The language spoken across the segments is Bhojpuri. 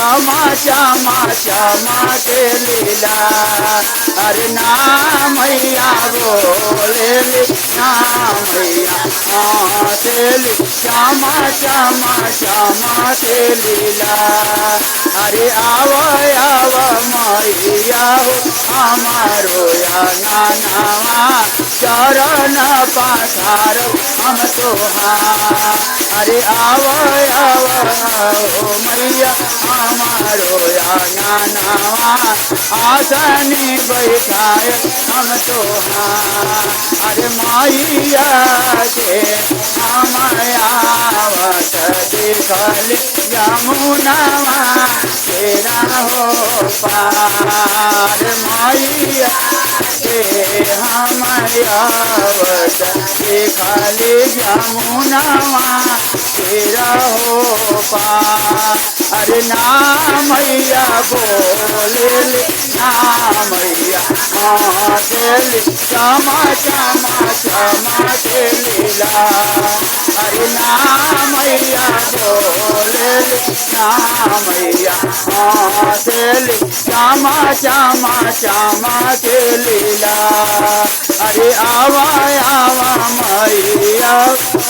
श्यामा श्यामा श्यामा के लीला। अरे ना मैया बोलेली ना मैया हंसेली श्यामा श्यामा श्यामा के लीला। अरे आव आव मैया हो हमारो अंगनवा चरण पखार हम तोहार। अरे आव आव हो मैया हमारो अंगनवा आसनी बैठाए हम तोहार। अरे मैया के आवत देखली यमुनावा तेरा हो पार। मैया के आवत देखली यमुनावा तेरा हो पार। अरे ना मैया बोलेली ना मैया हंसेली श्यामा श्यामा श्यामा के लीला। अरे ना मैया बोलेली ना मैया हंसेली श्यामा श्यामा श्यामा के लीला। अरे आवा आवा मैया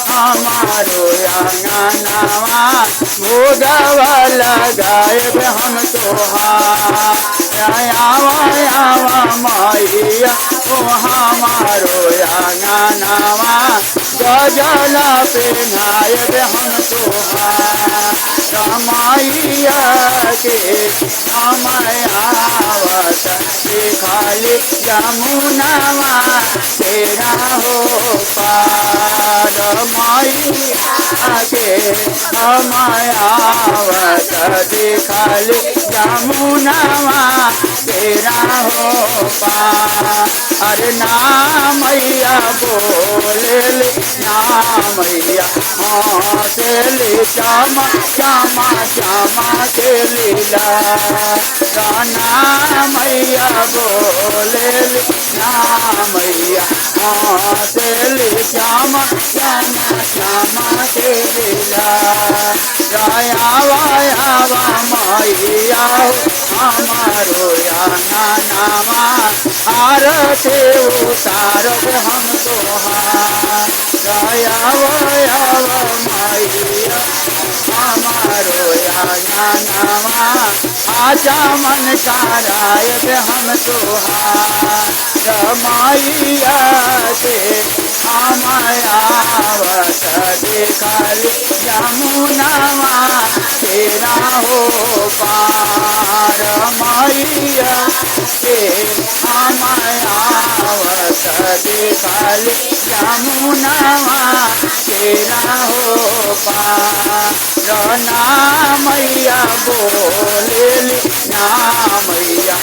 हमारो अंगनवा भोगवा लगाएब हम तोहार। आवा आवा मैया ओ हमारो अंगनवा गजल पहनाएब हम तोहार। मैया के आवत देखली यमुनावा तेरा हो पार। मैया के आवत देखली यमुनावा तेरा हो पार। अरे ना मैया बोलेली ना मैया हंसेली श्यामा श्यामा श्यामा के लीला। ना मैया बोलेली ना मैया हंसेली श्यामा श्यामा श्यामा के लीला। आवा आवा मैया हमारो अंगनवा आरती उतारब हम तोहार। आव आव मैया हमारो अंगनवा आचमन करायब हम तोहार। मैया के आवत देखली यमुनावा तेरा हो पार। मैया के आवत देखली यमुनावा तेरा हो पार। ना मैया बोलेली ना मैया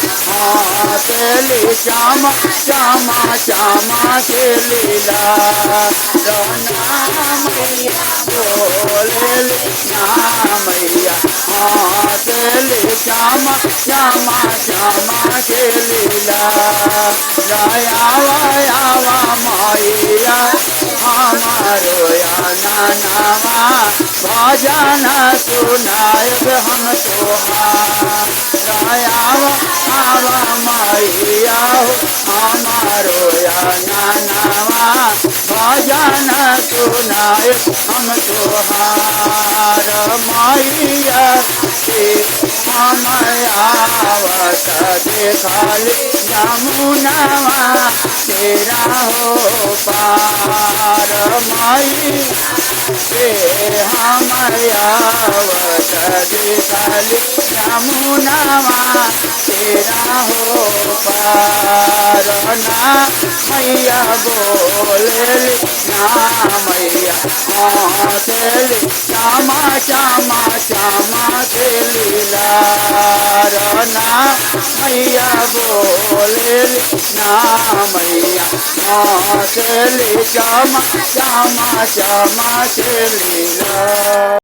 हंसेली श्यामा श्यामा श्यामा के लीला। ना मैया बोलेली ना मैया हंसेली श्यामा श्यामा श्यामा के लीला। आवा आवा मैया हमारो अंगनवा भजन सुनायब हम तोहार। आवा आवा मैया हमारो अंगनवा भजन सुनायब हम तोहार। मैया के आवत देखली यमुनावा तेरा हो पार। मैया के आवत देखली यमुनावा तेरा हो पार। ना मैया बोलेली ना मैया हंसेली श्यामा श्यामा श्यामा के लीला। ना मैया बोलेली ना मैया हंसेली श्यामा श्यामा श्यामा के लीला।